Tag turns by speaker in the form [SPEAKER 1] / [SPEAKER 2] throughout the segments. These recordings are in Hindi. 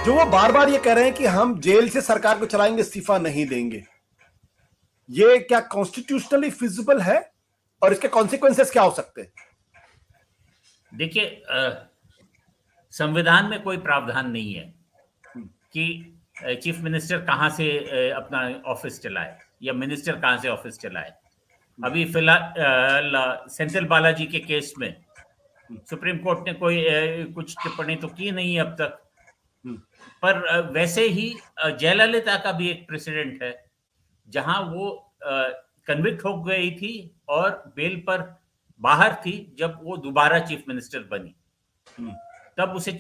[SPEAKER 1] जो वो बार बार ये कह रहे हैं कि हम जेल से सरकार को चलाएंगे, इस्तीफा नहीं देंगे, ये क्या कॉन्स्टिट्यूशनली फिजिबल है और इसके कॉन्सिक्वेंसेस क्या हो सकते हैं?
[SPEAKER 2] देखिए, संविधान में कोई प्रावधान नहीं है कि चीफ मिनिस्टर कहां से अपना ऑफिस चलाए या मिनिस्टर कहां से ऑफिस चलाए। अभी फिलहाल सेंथिल बालाजी के केस में सुप्रीम कोर्ट ने कोई कुछ टिप्पणी तो की नहीं अब तक, पर वैसे ही जयललिता का भी एक प्रेसिडेंट है जहां वो कन्विक्ट हो गई थी और बेल पर बाहर थी जब वो दोबारा चीफ मिनिस्टर बनी। तब उसे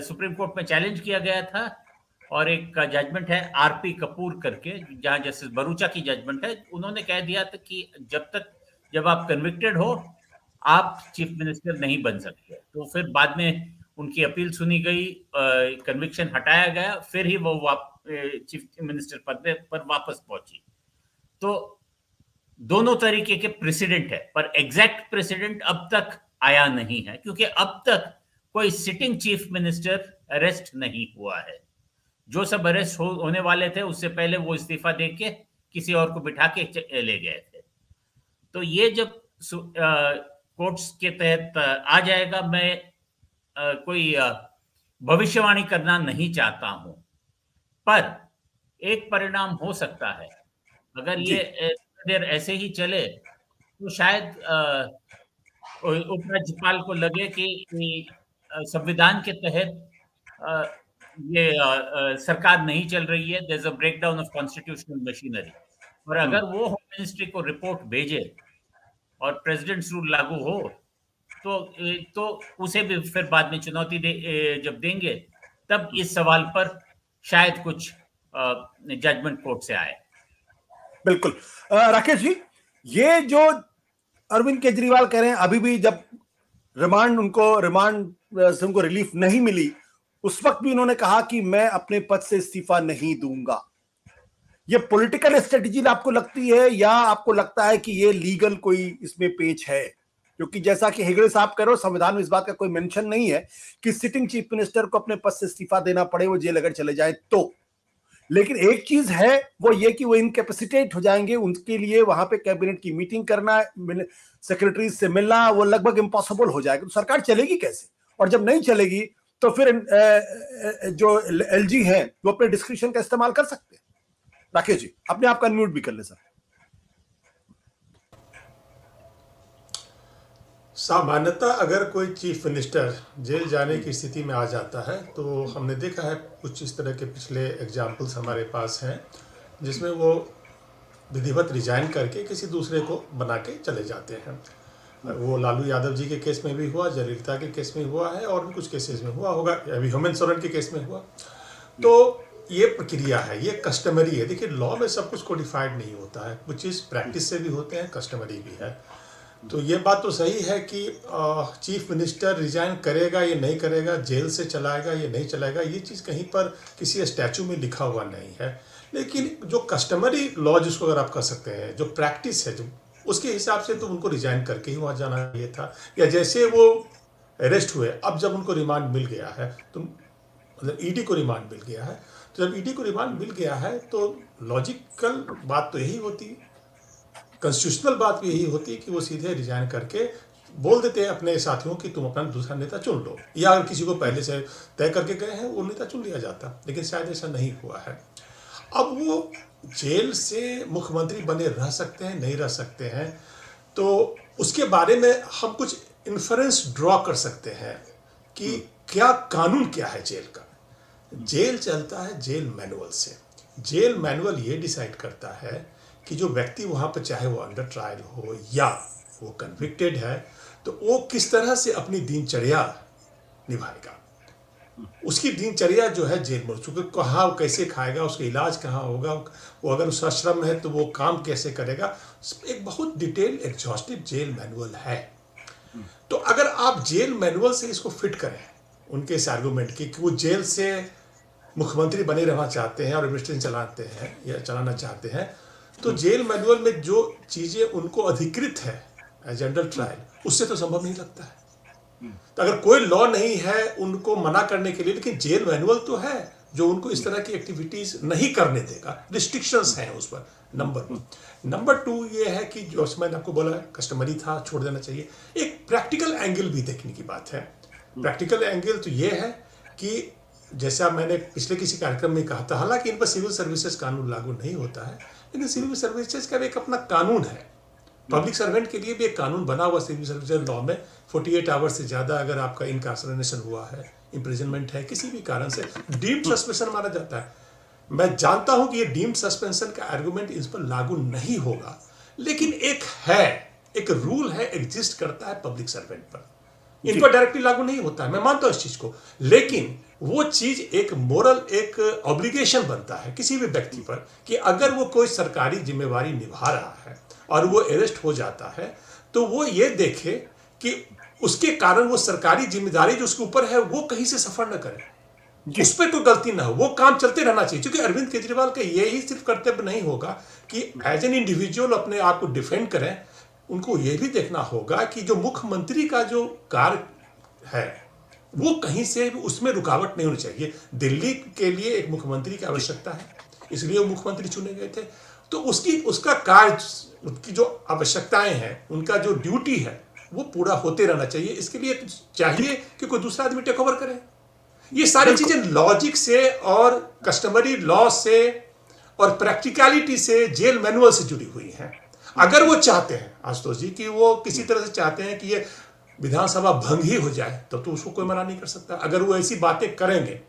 [SPEAKER 2] सुप्रीम कोर्ट में चैलेंज किया गया था और एक जजमेंट है आरपी कपूर करके, जहां जस्टिस भरूचा की जजमेंट है, उन्होंने कह दिया था कि जब आप कन्विक्टेड हो आप चीफ मिनिस्टर नहीं बन सकते। तो फिर बाद में उनकी अपील सुनी गई, कन्विक्शन हटाया गया, फिर ही वो चीफ मिनिस्टर पद पर वापस पहुंची। तो दोनों तरीके के प्रेसिडेंट है, पर एग्जैक्ट प्रेसिडेंट अब तक आया नहीं है क्योंकि अब तक कोई सिटिंग चीफ मिनिस्टर अरेस्ट नहीं हुआ है। जो सब अरेस्ट होने वाले थे उससे पहले वो इस्तीफा देके किसी और को बिठा के ले गए थे। तो ये जब कोर्ट्स के तहत आ जाएगा, मैं कोई भविष्यवाणी करना नहीं चाहता हूं, पर एक परिणाम हो सकता है। अगर ये देर ऐसे ही चले तो शायद उपराज्यपाल को लगे कि संविधान के तहत ये सरकार नहीं चल रही है, there is a breakdown of constitutional machinery. और अगर वो होम मिनिस्ट्री को रिपोर्ट भेजे और प्रेसिडेंट्स रूल लागू हो तो उसे भी फिर बाद में चुनौती जब देंगे तब इस सवाल पर शायद कुछ जजमेंट कोर्ट से आए।
[SPEAKER 1] बिल्कुल। राकेश जी, ये जो अरविंद केजरीवाल कह रहे हैं, अभी भी जब रिमांड से उनको रिलीफ नहीं मिली उस वक्त भी उन्होंने कहा कि मैं अपने पद से इस्तीफा नहीं दूंगा। ये पॉलिटिकल स्ट्रेटजी आपको लगती है या आपको लगता है कि ये लीगल कोई इसमें पेच है? क्योंकि जैसा कि हेगड़े साहब कह रहे हो, संविधान में इस बात का कोई मेंशन नहीं है कि सिटिंग चीफ मिनिस्टर को अपने पद से इस्तीफा देना पड़े, वो जेल अगर चले जाए तो। लेकिन एक चीज है वो ये कि वो इनकैपेसिटेट हो जाएंगे, उनके लिए वहां पे कैबिनेट की मीटिंग करना, सेक्रेटरी से मिलना, वो लगभग इम्पॉसिबल हो जाएगा। तो सरकार चलेगी कैसे? और जब नहीं चलेगी तो फिर जो एलजी हैं वो अपने डिस्क्रिप्शन का इस्तेमाल कर सकते हैं। राकेश जी, अपने आप का अनम्यूट भी कर ले सर।
[SPEAKER 3] सामान्यतः अगर कोई चीफ मिनिस्टर जेल जाने की स्थिति में आ जाता है तो हमने देखा है कुछ इस तरह के पिछले एग्जाम्पल्स हमारे पास हैं जिसमें वो विधिवत रिजाइन करके किसी दूसरे को बना के चले जाते हैं। वो लालू यादव जी के केस में भी हुआ, जयललिता के केस में हुआ है और भी कुछ केसेस में हुआ होगा, अभी हेमंत सोरेन के केस में हुआ। तो ये प्रक्रिया है, ये कस्टमरी है। देखिए, लॉ में सब कुछ कोडिफाइड नहीं होता है, कुछ चीज़ प्रैक्टिस से भी होते हैं, कस्टमरी भी है। तो ये बात तो सही है कि चीफ मिनिस्टर रिजाइन करेगा ये नहीं करेगा, जेल से चलाएगा ये नहीं चलाएगा, ये चीज़ कहीं पर किसी स्टैचू में लिखा हुआ नहीं है। लेकिन जो कस्टमरी लॉ जिसको अगर आप कह सकते हैं, जो प्रैक्टिस है, जो उसके हिसाब से तो उनको रिजाइन करके ही वहाँ जाना चाहिए था। या जैसे वो अरेस्ट हुए, अब जब उनको रिमांड मिल गया है तो मतलब ईडी को रिमांड मिल गया है, तो जब ईडी को रिमांड मिल गया है तो लॉजिकल बात तो यही होती, कॉन्स्टिट्यूशनल बात भी यही होती कि वो सीधे रिजाइन करके बोल देते हैं अपने साथियों कि तुम अपना दूसरा नेता चुन लो, या अगर किसी को पहले से तय करके गए हैं वो नेता चुन लिया जाता। लेकिन शायद ऐसा नहीं हुआ है। अब वो जेल से मुख्यमंत्री बने रह सकते हैं, नहीं रह सकते हैं, तो उसके बारे में हम कुछ इन्फरेंस ड्रॉ कर सकते हैं कि क्या कानून क्या है जेल का। जेल चलता है जेल मैनुअल से। जेल मैनुअल ये डिसाइड करता है कि जो व्यक्ति वहाँ पर, चाहे वो अंडर ट्रायल हो या वो कन्विक्टेड है, तो वो किस तरह से अपनी दिनचर्या निभाएगा। उसकी दिनचर्या जो है जेल में, चूँकि कहाँ वो कैसे खाएगा, उसका इलाज कहाँ होगा, वो अगर उस आश्रम में है तो वो काम कैसे करेगा, एक बहुत डिटेल एग्जॉस्टिव जेल मैनुअल है। तो अगर आप जेल मैनुअल से इसको फिट करें उनके इस आर्गूमेंट की कि वो जेल से मुख्यमंत्री बने रहना चाहते हैं और एडमिनिस्ट्रेशन चलाते हैं या चलाना चाहते हैं, तो जेल मैनुअल में जो चीज़ें उनको अधिकृत है एज अंडर ट्रायल, उससे तो संभव नहीं लगता है। तो अगर कोई लॉ नहीं है उनको मना करने के लिए, लेकिन जेल मैनुअल तो है जो उनको इस तरह की एक्टिविटीज नहीं करने देगा, रिस्ट्रिक्शंस हैं उस पर। नंबर 2 ये है कि जो मैंने आपको बोला कस्टमरी था, छोड़ देना चाहिए। एक प्रैक्टिकल एंगल भी देखने की बात है। प्रैक्टिकल एंगल तो ये है कि जैसा मैंने पिछले किसी कार्यक्रम में कहा था, हालांकि इन पर सिविल सर्विसेज कानून लागू नहीं होता है, लेकिन सिविल सर्विसेज का भी एक अपना कानून है। पब्लिक सर्वेंट के लिए भी एक कानून बना हुआ सिविल सर्विसेज लॉ में, 48 आवर्स से ज़्यादा अगर आपका इनकार्सरेशन हुआ है, इम्प्रिजनमेंट है, किसी भी कारण से डीम्ड सस्पेंशन माना जाता है। मैं जानता हूं कि ये डीम्ड सस्पेंशन का आर्गुमेंट इस पर लागू नहीं होगा, लेकिन एक रूल है, एग्जिस्ट करता है पब्लिक सर्वेंट पर। इन पर डायरेक्टली लागू नहीं होता है, मैं मानता हूं इस चीज को, लेकिन वो चीज एक मोरल, एक ऑब्लिगेशन बनता है किसी भी व्यक्ति पर कि अगर वो कोई सरकारी जिम्मेवारी निभा रहा है और वो अरेस्ट हो जाता है, तो वो ये देखे कि उसके कारण वो सरकारी जिम्मेदारी जो उसके ऊपर है वो कहीं से सफर न करे, उस पर कोई गलती ना हो, वो काम चलते रहना चाहिए। क्योंकि अरविंद केजरीवाल का यही सिर्फ कर्तव्य नहीं होगा कि एज एन इंडिविजुअल अपने आप को डिफेंड करें, उनको ये भी देखना होगा कि जो मुख्यमंत्री का जो कार्य है वो कहीं से उसमें रुकावट नहीं होनी चाहिए। दिल्ली के लिए एक मुख्यमंत्री की आवश्यकता है, इसलिए वो मुख्यमंत्री चुने गए थे, तो उसका कार्य, उसकी जो आवश्यकताएं हैं, उनका जो ड्यूटी है वो पूरा होते रहना चाहिए। इसके लिए चाहिए कि कोई दूसरा आदमी टेक ओवर करे। ये सारी चीजें लॉजिक से और कस्टमरी लॉ से और प्रैक्टिकलिटी से, जेल मैनुअल से जुड़ी हुई हैं। अगर वो चाहते हैं आशुतोष जी कि वो किसी तरह से चाहते हैं कि ये विधानसभा भंग ही हो जाए, तब तो उसको कोई मना नहीं कर सकता। अगर वो ऐसी बातें करेंगे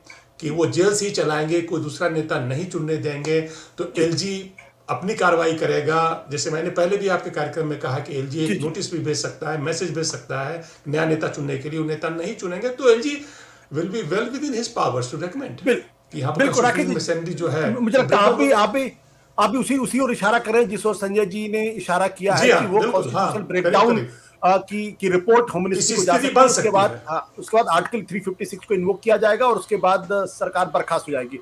[SPEAKER 3] कि वो जेल से ही चलाएंगे, कोई दूसरा नेता नहीं चुनने देंगे, तो एलजी अपनी कार्रवाई करेगा। जैसे मैंने पहले भी आपके कार्यक्रम में कहा कि एलजी एक नोटिस भी भेज सकता है, मैसेज भेज सकता है नया नेता चुनने के लिए। वो नेता नहीं चुनेंगे तो LG will be well within his powers to recommend कि यहाँ पर सुप्रीम असेंबली जो है,
[SPEAKER 1] मुझे लगता है आप भी उसी और इशारा करें जिस और संजय जी ने इशारा किया है कि वो कॉन्स्टिट्यूशनल ब्रेकडाउन की रिपोर्ट होम मिनिस्ट्री को जा सकती है। उसके बाद आर्टिकल 356 को इन्वोक किया जाएगा और उसके बाद सरकार बर्खास्त हो जाएगी।